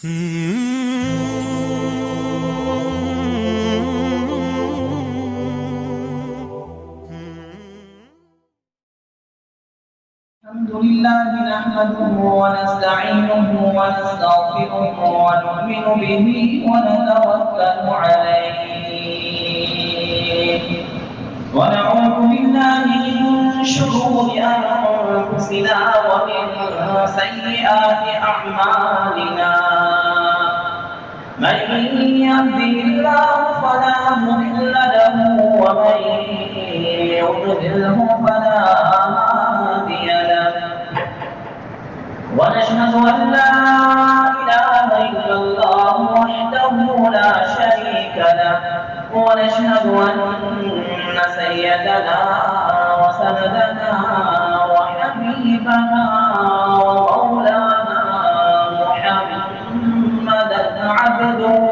الحمد لله نحمده ونستعينه ونستغفره ونؤمن به ونتوكل عليه ونعوذ بالله من شرور أنفسنا ومن سيئات أعمالنا من يهده الله فلا مضل له ومن يضلله فلا هادي له ونشهد أن لا إله إلا الله وحده لا شريك له ونشهد أن سيدنا وسندنا وحبيبنا ومولانا محمدا عبده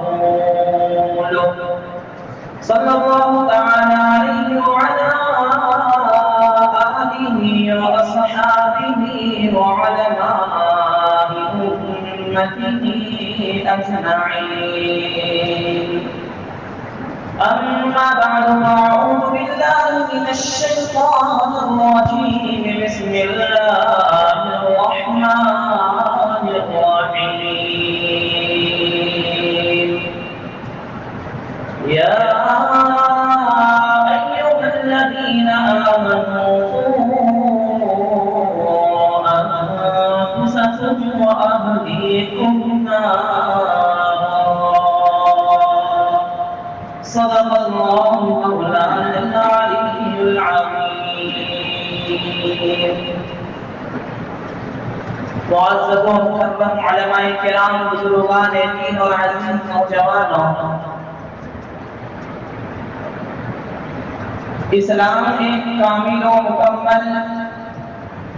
ورسوله صلى الله تعالى عليه وعلى آله وأصحابه وعلماء أمته أجمعين أما بعد فأعوذ بالله من الشيطان الرجيم بسم الله الرحمن الرحيم يا أيها الذين آمنوا قوا أنفسكم وأهليكم نارا صدق الله مولانا العلي العظيم معزز و مکرم علماء کرام بزرگان دین اور عزیز نوجوانوں، اسلام ایک کامل و مکمل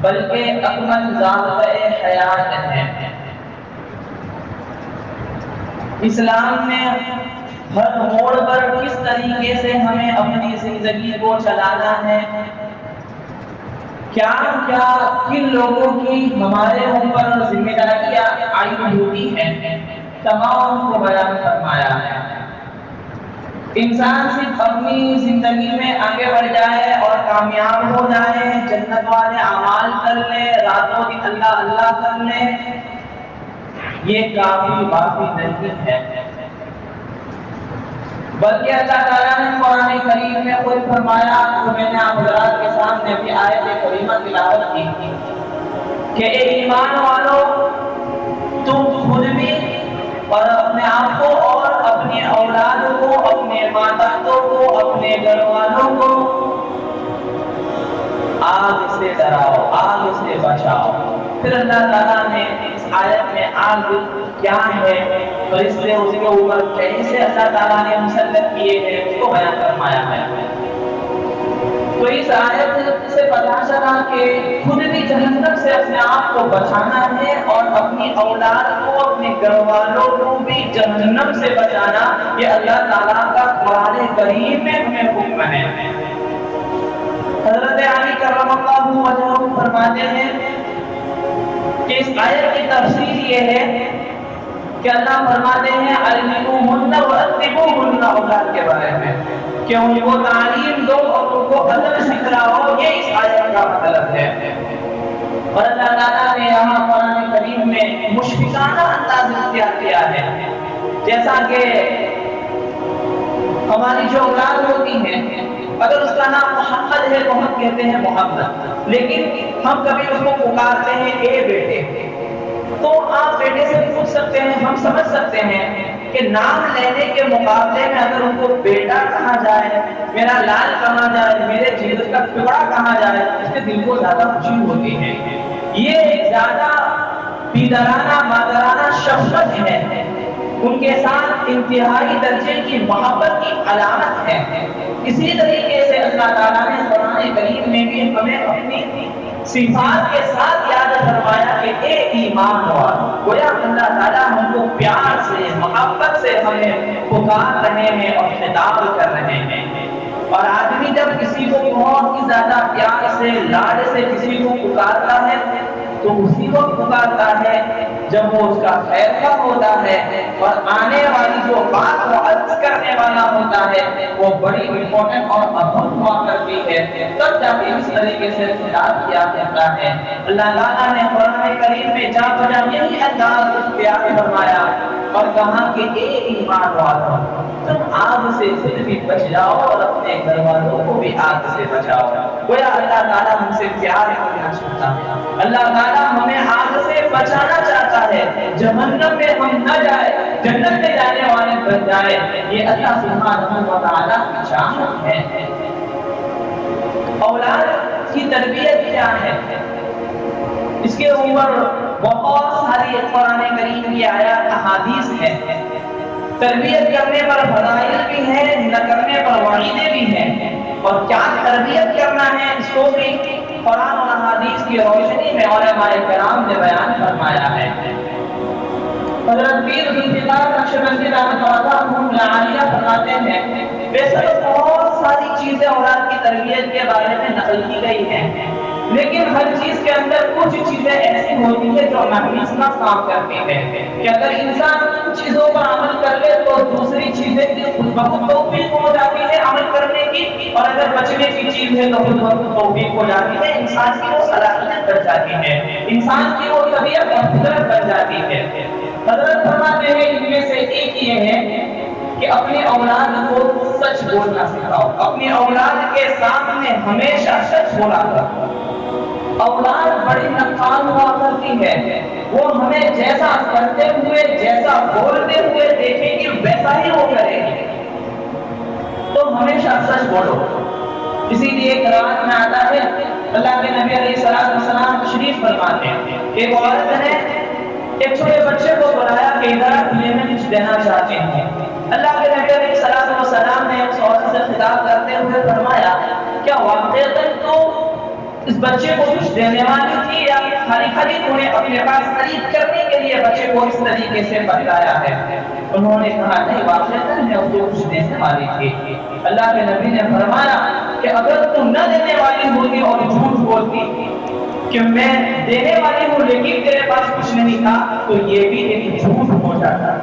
بلکہ اکمل ضابطۂ حیات ہے۔ اسلام نے ہر موڑ پر کس طریقے سے ہمیں اپنی زندگی کو چلانا ہے، کیا کیا کن لوگوں کی ہمارے اوپر ذمہ داریاں عائد ہوتی ہیں، تمام کو بیان فرمایا ہے۔ انسان صرف اپنی زندگی میں آگے بڑھ جائے اور کامیاب ہو جائے، جنت والے اعمال کر لے، راتوں دن اللہ اللہ کر لے، یہ کافی نہیں ہے، بلکہ اللہ تعالیٰ نے قرآن کریم میں خود فرمایا، جو میں نے آپ حضرات کے سامنے بھی آیت کریمہ تلاوت کی کہ اے ایمان والو، تم خود بھی اور اپنے آپ کو اور اپنے اولاد کو، اپنے ماتحتوں کو، اپنے گھر والوں کو آگ سے ڈراؤ، آگ سے بچاؤ۔ پھر اللہ تعالیٰ نے اس آیت میں آگ کیا ہے، فرشتے اس کے اوپر کیسے اللہ تعالیٰ نے مسلط کیے ہیں، اس کو بیان فرمایا ہے۔ تو اس آیت سے پتہ چلا کہ خود بھی جہنم سے اپنے آپ کو بچانا ہے اور اپنی اولاد کو، اپنے گھر والوں کو بھی جہنم سے بچانا، یہ اللہ تعالیٰ کا قرآن کریم میں ہمیں حکم ہے۔ حضرت علی کرم اللہ وجہہ فرماتے ہیں کہ اس آیت کی تفسیر یہ ہے کہ اللہ فرماتے ہیں علموہن وادبوہن، اولاد کے بارے میں کہ ان کو تعلیم دو اور ان کو ادب سکھلاؤ، یہ اس آیت کا مطلب ہے۔ اور اللہ تعالیٰ نے یہاں قرآن کریم میں مشفقانہ انداز اختیار کیا ہے، جیسا کہ ہماری جو اولاد ہوتی ہیں، اگر اس کا نام محمد ہے تو ہم کہتے ہیں محمد، لیکن ہم کبھی اس کو پکارتے ہیں اے بیٹے، تو آپ بیٹے سے پوچھ سکتے ہیں، ہم سمجھ سکتے ہیں کہ نام لینے کے مقابلے میں اگر ان کو بیٹا کہا جائے، میرا لال کہا جائے، میرے جگر کا ٹکڑا کہا جائے، اس کے دل کو زیادہ خوشی ہوتی ہے۔ یہ ایک زیادہ بیدرانہ مادرانہ شفقت ہے، ان کے ساتھ انتہائی درجے کی محبت کی علامت ہے۔ اسی طریقے سے اللہ تعالیٰ نے قرآن کریم میں بھی ہمیں اپنی صفات کے ساتھ یاد فرمایا کہ اے ایمان والو، گویا اللہ تعالیٰ ہم کو پیار سے، محبت سے ہمیں پکار رہے ہیں اور خطاب کر رہے ہیں۔ اور آدمی جب کسی کو بہت ہی زیادہ پیار سے، لاڈ سے کسی کو پکارتا ہے تو اسی کو پکارتا ہے جب وہ اس کا خیر خواہ ہوتا ہے، اور آنے والی جو بات وہ عرض کرنے والا ہوتا ہے وہ بڑی امپورٹنٹ اور اہم ہوا کرتی ہے، تب جا کے اس طریقے سے خطاب کیا جاتا ہے۔ اللہ تعالیٰ نے قرآن کریم میں جا بجا یہی انداز اختیار فرمایا اور کہا کہ اے ایمان والو، تم آگ سے خود بھی بچ جاؤ اور اپنے گھر والوں کو بھی آگ سے بچاؤ۔ گویا اللہ تعالیٰ ہم سے پیار کرنا چاہتا ہے، اللہ تعالیٰ ہمیں آگ سے بچانا چاہتا ہے، جہنم میں ہم نہ جائے، جنت میں جانے والے بن جائے، یہ اللہ سبحانہ و تعالیٰ کی چاہت ہے۔ اولاد کی تربیت کیا ہے؟ اس کے اوپر بہت ساری قرآن کریم کی آیات احادیث ہیں۔ تربیت کرنے پر فضائل بھی ہیں، نہ کرنے پر وعیدیں بھی ہیں، اور کیا تربیت کرنا ہے اس کو بھی قرآن اور احادیث کی روشنی میں علماء کرام نے بیان فرمایا ہے۔ حضرت پیر ذوالفقار نقشبندی رحمۃ اللہ علیہ فرماتے ہیں بے شک بہت ساری چیزیں اولاد کی تربیت کے بارے میں نقل کی گئی ہیں، لیکن ہر چیز کے اندر کچھ چیزیں ایسی ہوتی ہیں جو ناقصہ کام کرتی ہیں کہ اگر انسان ان چیزوں پر عمل کر لے تو دوسری چیزیں خود بخود توفیق ہو جاتی ہے عمل کرنے کی، اور اگر بچنے کی چیز ہے تو خود بخود توفیق ہو جاتی ہے، انسان کی وہ صلاحیت بن جاتی ہے، انسان کی وہ طبیعت اور فطرت بن جاتی ہے۔ حضرت فرماتے ہیں ان میں سے ایک یہ ہے کہ اپنے اولاد کو سچ بولنا سکھاؤ، اپنی اولاد کے سامنے ہمیشہ سچ بولا کرو۔ اولاد بڑی نقصان ہوا کرتی ہے، وہ ہمیں جیسا کرتے ہوئے جیسا بولتے ہوئے دیکھے گی ویسا ہی وہ کرے گی، تو ہمیشہ سچ بولو۔ اسی لیے ایک روایت میں آتا ہے اللہ کے نبی علیہ السلام تشریف فرماتے ہیں، ایک عورت نے ایک چھوٹے بچے کو بلایا کہ ادھر تمہیں میں کچھ دینا چاہتے ہیں۔ اللہ کے نبی علیہ السلام نے اس عورت سے خطاب کرتے ہوئے فرمایا کیا واقعتاً تو اس بچے کو کچھ دینے والی تھی یا خالی انہیں اپنے پاس خرید کرنے کے لیے بچے کو اس طریقے سے بتلایا ہے؟ انہوں نے کہا نہیں، واقعتاً میں اس کو کچھ دینے والی تھی۔ اللہ کے نبی نے فرمایا کہ اگر تم نہ دینے والی ہوتی اور جھوٹ بولتی کہ میں دینے والی ہوں لیکن تیرے پاس کچھ نہیں تھا تو یہ بھی ایک جھوٹ ہو جاتا۔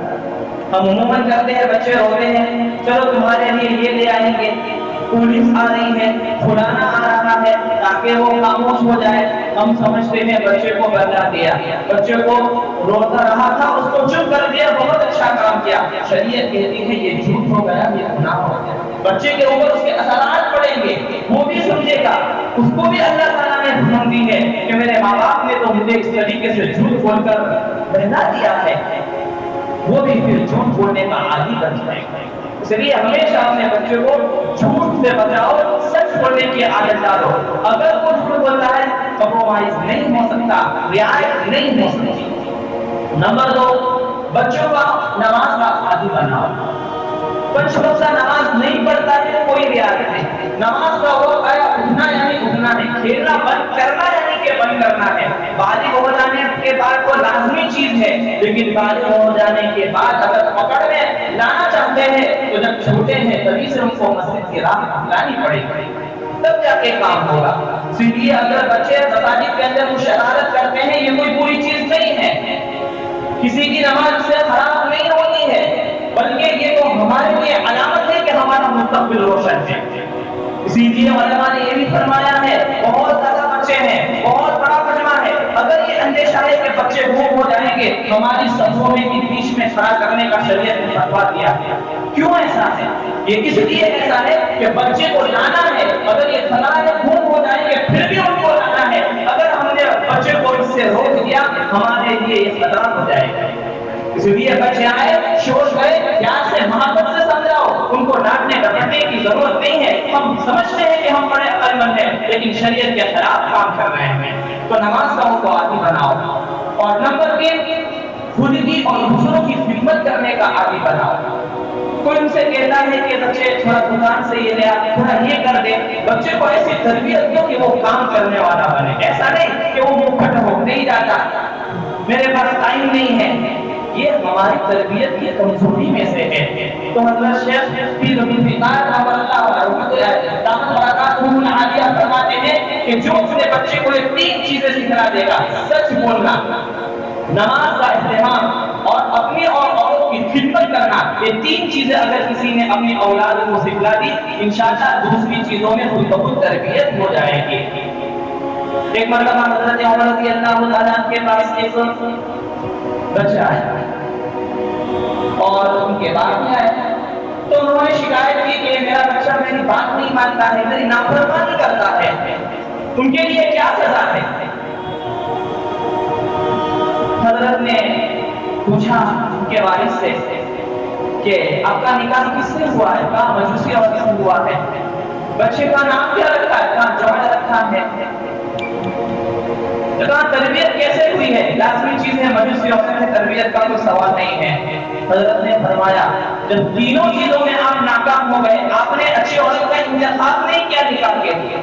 ہم عموماً کرتے ہیں، بچے روتے ہیں چلو تمہارے لیے یہ لے آئیں گے، پولیس آ رہی ہے، کھلانا آ رہا ہے تاکہ وہ خاموش ہو جائے، ہم سمجھتے ہیں بچے کو بتا دیا، بچے کو روتا رہا تھا اس کو چپ کر دیا، بہت اچھا کام کیا۔ شریعت کہتی ہے یہ جھوٹ ہو گیا، یہ گناہ ہو گیا، بچے کے اوپر اس کے اثرات پڑیں گے، وہ بھی سمجھے گا، اس کو بھی اللہ تعالیٰ نے حکم دی ہے کہ میرے ماں باپ نے تو مجھے اس طریقے سے جھوٹ بول کر بہلا دیا ہے، وہ بھی پھر جھوٹ بولنے کا عادی بن جائے گا۔ اس لیے ہمیشہ اپنے بچے کو جھوٹ سے بچاؤ، سچ بولنے کی عادت ڈالو۔ اگر وہ جھوٹ بولتا ہے کمپرومائز نہیں ہو سکتا، رعایت نہیں ہو سکتی۔ نمبر 2، بچوں کا نماز کا عادی بناؤ۔ کچھ بچہ نماز نہیں پڑھتا ہے، کوئی رعایت نہیں، نماز کا وقت آیا اٹھنا یعنی اٹھنا ہے، کھیلنا بند کرنا یعنی کہ بند کرنا ہے۔ بالغ ہو جانے کے بعد وہ لازمی چیز ہے، لیکن بالغ ہو جانے کے بعد اگر پکڑ میں لانا چاہتے ہیں تو جب چھوٹے ہیں تبھی سے ان کو مسجد کی راہ دکھلانی پڑے گی، تب جا کے کام ہوگا۔ اس لیے اگر بچے مساجد کے اندر شرارت کرتے ہیں یہ کوئی بری چیز نہیں ہے، کسی کی نماز اس سے خراب نہیں ہوتی ہے، بلکہ یہ تو ہمارے لیے علامت ہے کہ ہمارا مستقبل روشن ہے۔ اسی لیے علماء نے یہ بھی فرمایا ہے بہت زیادہ بچے ہیں، بہت بڑا مجمع ہے، اگر یہ اندیشہ ہے کہ بچے گم ہو جائیں گے ہماری صفوں میں بھی بیچ میں کھڑا کرنے کا شریعت نے فتویٰ دیا ہے۔ کیوں ایسا ہے؟ یہ اس لیے ایسا ہے کہ بچے کو لانا ہے، اگر یہ کھڑا ہے گم ہو جائیں گے پھر بھی ان کو لانا ہے، اگر ہم نے بچے کو اس سے روک دیا ہمارے لیے یہ خطرہ ہو جائے گا۔ اس لیے بچے آئے شور کرے پیار سے محبت سے سمجھاؤ، ان کو ڈانٹنے ڈپٹنے کی ضرورت نہیں ہے، ہم سمجھتے ہیں کہ ہم بڑے عقل مند ہیں لیکن شریعت کے خلاف کام کر رہے ہیں، تو نماز کا ان کو عادی بناؤ۔ اور نمبر 3، خود کی اور دوسروں کی خدمت کرنے کا عادی بناؤ۔ کوئی ان سے کہتا ہے کہ بچے تھوڑا دکان سے یہ لے آ، تھوڑا یہ کر دے، بچے کو ایسی تربیت دو کہ وہ کام کرنے والا بنے، ایسا نہیں کہ وہ مکھٹ ہو نہیں جاتا میرے پاس ٹائم نہیں ہے، یہ ہماری تربیت کی کمزوری میں سے ہے۔ تو حضرت شیخ پیر ربیع الدین فرماتے ہیں کہ جو اپنے بچے کو یہ 3 چیزیں سکھلا دے گا، سچ بولنا، نماز کا اہتمام اور اپنی اور اوروں کی خدمت کرنا، یہ 3 چیزیں اگر کسی نے اپنی اولاد کو سکھلا دی، انشاءاللہ دوسری چیزوں میں خود بخود تربیت ہو جائے گی۔ ایک مرتبہ حضرت عمر رضی اللہ تعالیٰ کے پاس ایک بچہ ہے اور ان کے بعد میں آیا تو انہوں نے شکایت کی کہ میرا بچہ میری بات نہیں مانتا ہے، میری نافرمانی کرتا ہے، ان کے لیے کیا سزا ہے؟ حضرت نے پوچھا ان کے والد سے کہ آپ کا نکاح کس سے ہوا ہے؟ کہا مجوسی عورت سے ہوا ہے۔ بچے کا نام کیا رکھا ہے؟ کہا جوہر رکھا ہے۔ کہا تربیت کیسے ہوئی ہے؟ لازمی چیز ہے، مجوسی عورت سے تربیت کا کوئی سوال نہیں ہے۔ حضرت نے فرمایا جب تینوں چیزوں میں آپ ناکام ہو گئے، آپ نے اچھی عورت کا انتخاب نہیں کیا نکاح کے لیے،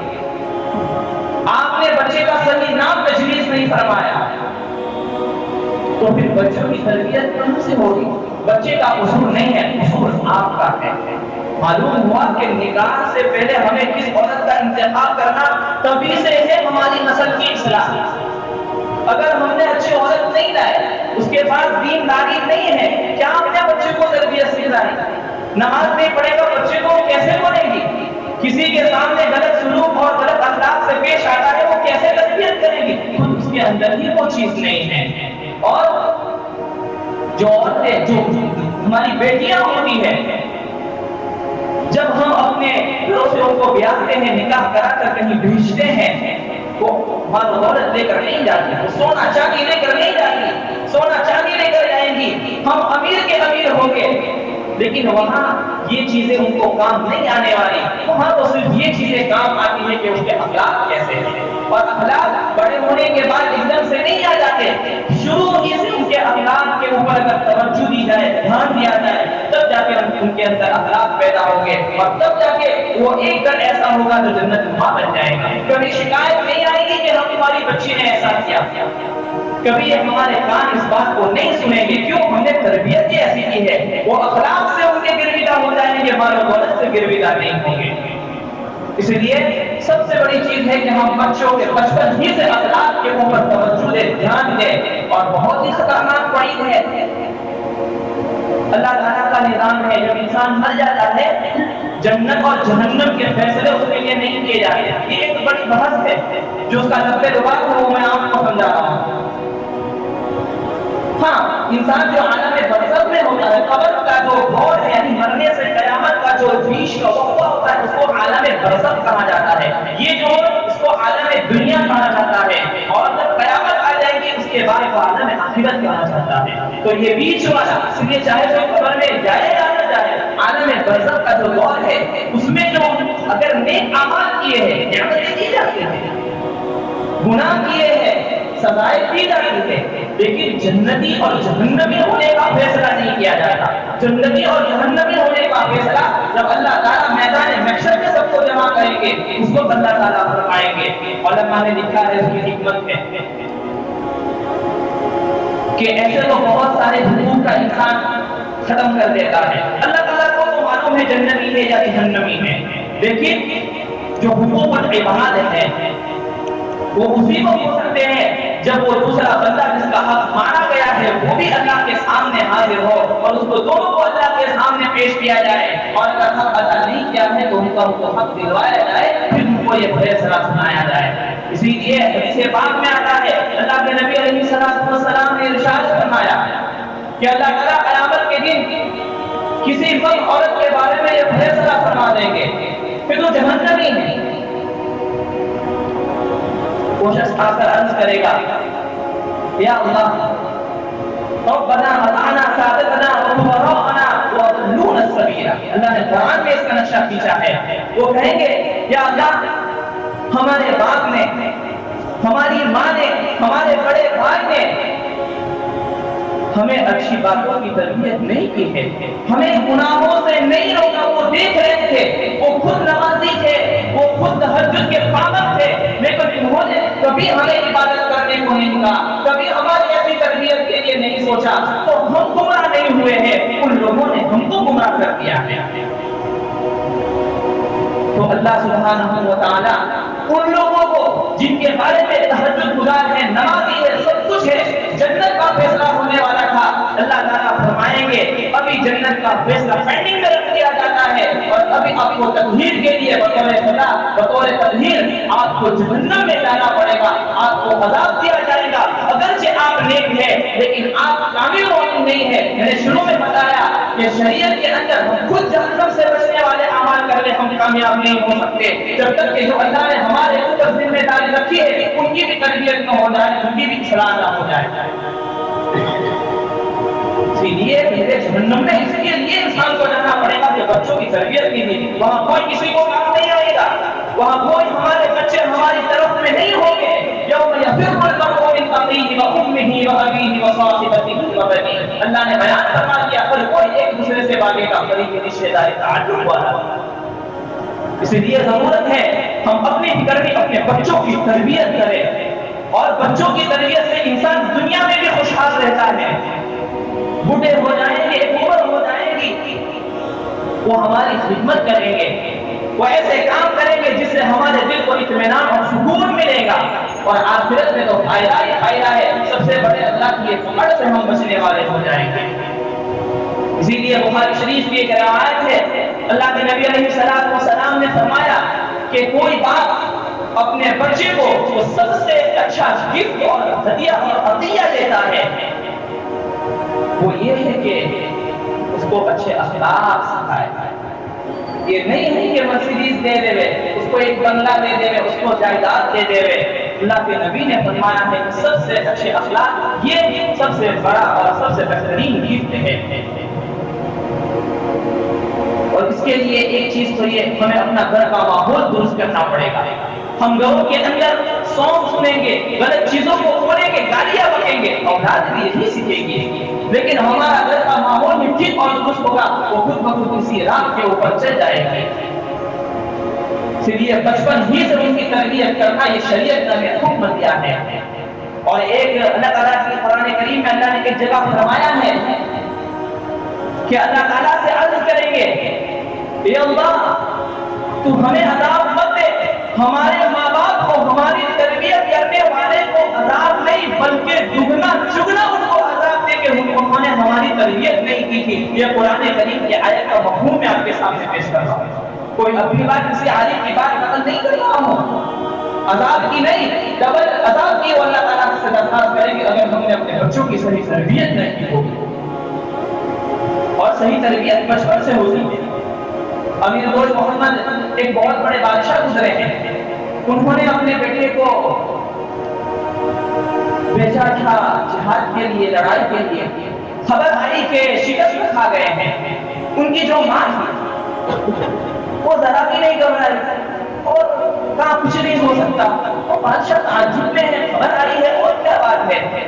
آپ نے بچے کا صحیح نام تجویز نہیں فرمایا، تو پھر بچوں کی تربیت کہاں سے ہوگی؟ بچے کا قصور نہیں ہے، قصور آپ کا ہے۔ معلوم ہوا کہ نکاح سے پہلے ہمیں کس عورت کا انتخاب کرنا، تبھی سے ہے ہماری نسل کی اصلاح۔ اگر ہم نے اچھی عورت نہیں لائے، اس کے پاس دینداری نہیں ہے، کیا ہم نے بچے کو تربیت سکھلائی؟ نماز نہیں پڑھے گا بچے کو کیسے پڑھے گی؟ کسی کے سامنے غلط سلوک اور غلط اخلاق سے پیش آتا ہے، وہ کیسے تربیت کرے گی؟ خود اس کے اندر ہی وہ چیز نہیں ہے۔ اور جو عورتیں، جو ہماری بیٹیاں ہوتی ہیں، جب ہم اپنے گھروں سے ان کو بیاہتے ہیں، نکاح کرا کر کہیں بھیجتے ہیں، وہ مال و دولت لے کر نہیں جاتی، وہ سونا چاندی لے کر نہیں جاتی، سونا چاندی لے کر جائیں گی، ہم امیر کے امیر ہوں گے، لیکن وہاں یہ چیزیں ان کو کام نہیں آنے والی، وہاں تو صرف یہ چیزیں کام آتی ہیں کہ اس کے اخلاق کیسے ہیں، اور اخلاق بڑے ہونے کے بعد ایک دم سے نہیں آ جاتے، شروع ہی سے ان کے اخلاق کے اوپر اگر توجہ دی جائے، دھیان دیا جائے، تب جا کے ان کے اندر اخلاق پیدا ہوں گے، اور تب جا کے وہ ایک گھر ایسا ہوگا جو جنت ماں بن جائے گا۔ کبھی شکایت نہیں آئے گی کہ ہماری بچی نے ایسا کیا، کبھی ہمارے کان اس بات کو نہیں سنیں گے، کیوں؟ ہم نے تربیت ہی ایسی کی ہے، وہ اخلاق سے ان کے گرویدہ ہو جائیں گے، مال و دولت سے گرویدہ نہیں ہوں گے۔ اس لیے سب سے بڑی چیز ہے کہ ہم بچوں کے بچپن ہی سے اخلاق کے اوپر توجہ دیں، دھیان دیں، اور بہت ہی خطرناک وعید ہے۔ اللہ تعالیٰ کا نظام ہے، جب انسان مر جاتا ہے، جنت اور جہنم کے فیصلے اس کے لیے نہیں کیے جاتے۔ یہ ایک بڑی بحث ہے، جو اس کا لبے لباب ہے وہ میں آپ کو سمجھا رہا ہوں۔ ہاں، انسان جو عالم برزخ میں ہوتا ہے، قبر کا جو دور ہے، یعنی مرنے سے قیامت کا جو بیچ کا وقفہ ہوتا ہے، اس کو عالم برزخ کہا جاتا ہے۔ یہ جو اس کو عالم دنیا کہا جاتا ہے، اور جب قیامت آ جائے گی اس کے بعد وہ عالم آخرت کہا جاتا ہے۔ تو یہ بیچ والا، اس لیے چاہے جو قبر میں جائے یا نہ جائے، عالم برزخ کا جو دور ہے، اس میں جو اگر نیک اعمال کیے ہیں، نعمتیں دی جاتی ہیں، گناہ کیے ہیں، سزائیں دی جاتی ہیں، لیکن جنتی اور جہنمی ہونے کا فیصلہ نہیں کیا جاتا۔ جنتی اور جہنمی ہونے کا فیصلہ جب اللہ تعالیٰ میدان محشر میں سب کو جمع کریں گے، اس کو اللہ تعالیٰ فرمائیں گے۔ علماء نے لکھا ہے، اس کی حکمت ہے کہ ایسے تو بہت سارے حقوق کا انسان ختم کر دیتا ہے، اللہ تعالیٰ کو تو معلوم ہے جنتی ہے یا جہنمی ہے، لیکن جو حقوق العباد ہے وہ اسی کو ہو سکتے ہیں جب وہ دوسرا بندہ جس کا حق مارا گیا ہے وہ بھی اللہ کے سامنے حاضر ہو، اور اس کو دونوں کو اللہ کے سامنے پیش کیا جائے، اور اگر حق ادا نہیں کیا ہے تو ان کا حق دلوایا جائے، پھر ان کو یہ فیصلہ سنایا جائے۔ اسی لیے حدیث پاک میں آتا ہے، اللہ کے نبی علیہ السلام نے ارشاد فرمایا کہ اللہ تعالیٰ قیامت کے دن کسی مرد عورت کے بارے میں یہ فیصلہ فرما دیں گے، پھر تو جہنمی ہے۔ وہ شخص آ کر عرض کرے گا، یا اللہ ربنا وضعنا سادتنا وكبراءنا وضلونا السبيل۔ اللہ نے قرآن میں اس کا نقشہ کھینچا ہے، وہ کہیں گے یا اللہ ہمارے باپ نے، ہماری ماں نے، ہمارے بڑے بھائی نے ہمیں اچھی باتوں کی تربیت نہیں کی ہے، ہمیں گناہوں سے نہیں روکا، وہ دیکھ رہے تھے، وہ خود نمازی تھے، وہ خود تہجد کے پابند تھے، لیکن انہوں نے کبھی ہمیں عبادت کرنے کو نہیں کہا، کبھی ہماری ایسی تربیت کے لیے نہیں سوچا تو ہم گمراہ نہیں ہوئے ہیں، ان لوگوں نے ہم کو گمراہ کر دیا ہے۔ تو اللہ سبحانہ و تعالی ان لوگوں کو جن کے بارے میں تہجد گزار ہے، نمازی ہے، سب کچھ ہے، جنت کا فیصلہ ہونے والا تھا، اللہ تعالیٰ فرمائیں گے ابھی جنت کا فیصلہ پینڈنگ میں رکھ دیا جاتا ہے، اور ابھی آپ کو تطہیر کے لیے بطور سزا، بطور تطہیر آپ کو جہنم میں جانا پڑے گا، آپ کو عذاب دیا جائے گا۔ اگرچہ آپ نیک ہے لیکن آپ کامل مومن نہیں ہے۔ میں نے شروع میں بتایا کہ شریعت کے اندر ہم خود جہنم سے بچنے والے اعمال کر لیں ہم کامیاب نہیں ہو سکتے، جب تک کہ جو اللہ نے ہمارے اوپر ذمہ داری رکھی ہے ان کی بھی تربیت نہ ہو جائے، ان کی بھی اصلاح نہ ہو جائے۔ اسی لیے میرے جہنم میں اس کے لیے انسان کو جانا پڑے گا کہ بچوں کی تربیت کے لیے وہاں کوئی کسی کو کام نہیں آئے گا، وہاں کوئی ہمارے بچے ہماری طرف میں نہیں ہوں گے۔ یوم یفر المرء من اخیہ وامہ وابیہ وصاحبتہ وبنیہ، اللہ نے بیان فرما دیا پر کوئی ایک دوسرے سے بھاگے گا، قریبی رشتے داری تعلق والا۔ اس لیے ضرورت ہے ہم اپنی فکر میں اپنے بچوں کی تربیت کریں، اور بچوں کی تربیت سے انسان دنیا میں بھی خوشحال رہتا ہے۔ بوڑھے ہو جائیں گے، عمر ہو جائے گی، وہ ہماری خدمت کریں گے، وہ ایسے کام کریں گے جس سے ہمارے دل کو اطمینان اور سکون ملے گا، اور آخرت میں تو فائدہ ہی فائدہ ہے، سب سے بڑے اللہ کی پکڑ سے ہم بچنے والے ہو جائیں گے۔ اسی لیے بخاری شریف کی ایک روایت ہے، اللہ کے نبی علیہ السلام نے فرمایا کہ کوئی باپ اپنے بچے کو وہ سب سے اچھا گفٹ اور ہدیہ اور عطیہ دیتا ہے، وہ یہ ہے کہ اس کو اچھے اخلاق سکھائے۔ یہ نہیں ہے کہ مرسیڈیز دے دے، اس کو ایک بنگلہ دے دے، اس کو جائیداد دے دے۔ اللہ کے نبی نے فرمایا ہے کہ سب سے اچھے اخلاق یہ سب سے بڑا اور سب سے بہترین گفٹ ہے۔ اور اس کے لیے ایک چیز تو یہ ہمیں اپنا گھر کا ماحول درست کرنا پڑے گا۔ ہم گھروں کے اندر سونگ سنیں گے، غلط چیزوں کو سنیں گے، گالیاں بکیں گے، اولاد بھی یہی سیکھے گی، لیکن ہمارا گھر کا ماحول بھی ٹھیک اور درست ہوگا، وہ خود بخود اسی راہ کے اوپر چل جائے گی۔ اس لیے بچپن ہی سے ان کی تربیت کرنا یہ شریعت نے حکم دیا ہے۔ اور ایک اللہ تعالیٰ کی قرآن کریم میں اللہ نے ایک جگہ فرمایا ہے کہ اللہ تعالیٰ سے عرض کریں گے اے اللہ تو ہمیں عذاب مت دے، ہمارے ماں باپ کو، ہماری تربیت کرنے والے کو عذاب نہیں بلکہ دگنا چگنا ان کو عذاب دے کہ انہوں نے ہماری تربیت نہیں کی تھی۔ یہ قرآن کریم کی آیت کا مفہوم میں آپ کے سامنے پیش کر رہا ہوں، کوئی اپنی بات کسی عالم کی بات نقل نہیں کر رہا ہوں، عذاب کی نہیں ڈبل عذاب کی وہ اللہ تعالیٰ سے درخواست کریں گے اگر ہم نے اپنے بچوں کی صحیح تربیت نہیں کی ہوگی۔ اور صحیح تربیت بچپن سے ہوتی ہے۔ امیر دوست محمد ایک بہت بڑے بادشاہ گزرے ہیں، انہوں نے اپنے بیٹے کو بھیجا تھا جہاد کے لیے، لڑائی کے لیے، خبر آئی کہ شکست کھا گئے ہیں۔ ان کی جو ماں تھی وہ ذرا بھی نہیں گھبرائی اور کہا کچھ نہیں ہو سکتا، اور بادشاہ تعجب میں ہے، خبر آئی ہے اور کیا بات ہے۔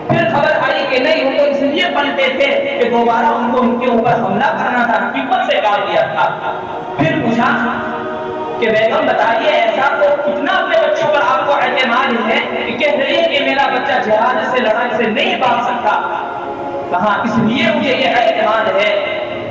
پھر خبر آئی کہ نہیں، وہ تو اس لیے پلٹے تھے کہ دوبارہ ان کو ان کے اوپر حملہ کرنا تھا، حکمت سے کہا دیا تھا۔ پھر پوچھا کہ بیگم بتائیے ایسا تو کتنا اپنے بچوں پر آپ کو اعتماد ہے کہ کہہ رہی ہے کہ میرا بچہ جہاد سے لڑائی سے نہیں بھاگ سکتا؟ کہا اس لیے مجھے یہ اعتماد ہے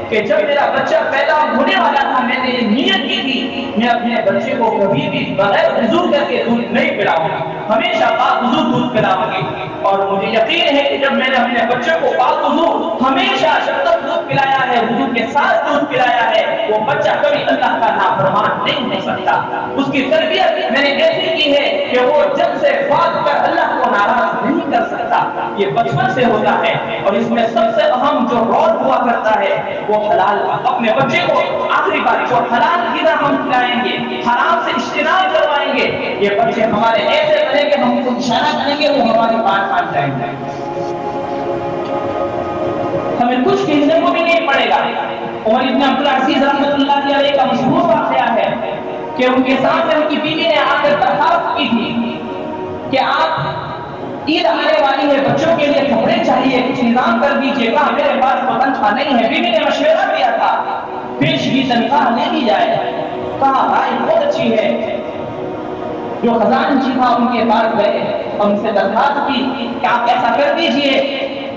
کہ جب میرا بچہ پیدا ہونے والا تھا میں نے یہ نیت کی تھی میں اپنے بچے کو کبھی بھی بغیر وضو کر کے دودھ نہیں پلاؤں گی، ہمیشہ پاک وضو دودھ پلاؤں گی۔ اور مجھے یقین ہے کہ جب میں نے اپنے بچے کو پاک وضو ہمیشہ جب تک دودھ پلایا ہے، وضو کے ساتھ دودھ پلایا ہے، وہ بچہ کبھی اللہ کا نافرمان نہیں ہو سکتا۔ اس کی تربیت میں نے ایسی کی ہے کہ وہ جب سے فات کر اللہ کو ناراض نہیں کر سکتا، یہ بچپن سے ہوتا ہے۔ اور اس میں سب سے اہم جو رول ہوا کرتا ہے وہ حلال، اپنے بچے کو آخری بار کو حلال غذا ہم کھلائیں گے، حرام سے اجتناب کروائیں گے، یہ بچے ہمارے ایسے بنے کہ ہم کو اشارہ کریں گے وہ ہماری بات مان جائیں گے، ہمیں کچھ کہنے کو بھی نہیں پڑے گا۔ عمر ابن عبدالعزیز رحمۃ اللہ علیہ کا مشہور واقعہ ہے کہ ان کے سامنے ان کی بیوی نے آ کر درخواست کی تھی کہ آپ عید آنے والی ہے، بچوں کے لیے کپڑے چاہیے، کچھ انتظام کر دیجیے گا، میرے پاس تو تنخواہ نہیں ہے۔ بیوی نے مشورہ دیا تھا پیشگی تنخواہ لے لی جائے، کہا رائے بہت اچھی ہے۔ جو خزانچی تھا ان کے پاس گئے اور ان سے درخواست کی کہ آپ ایسا کر دیجیے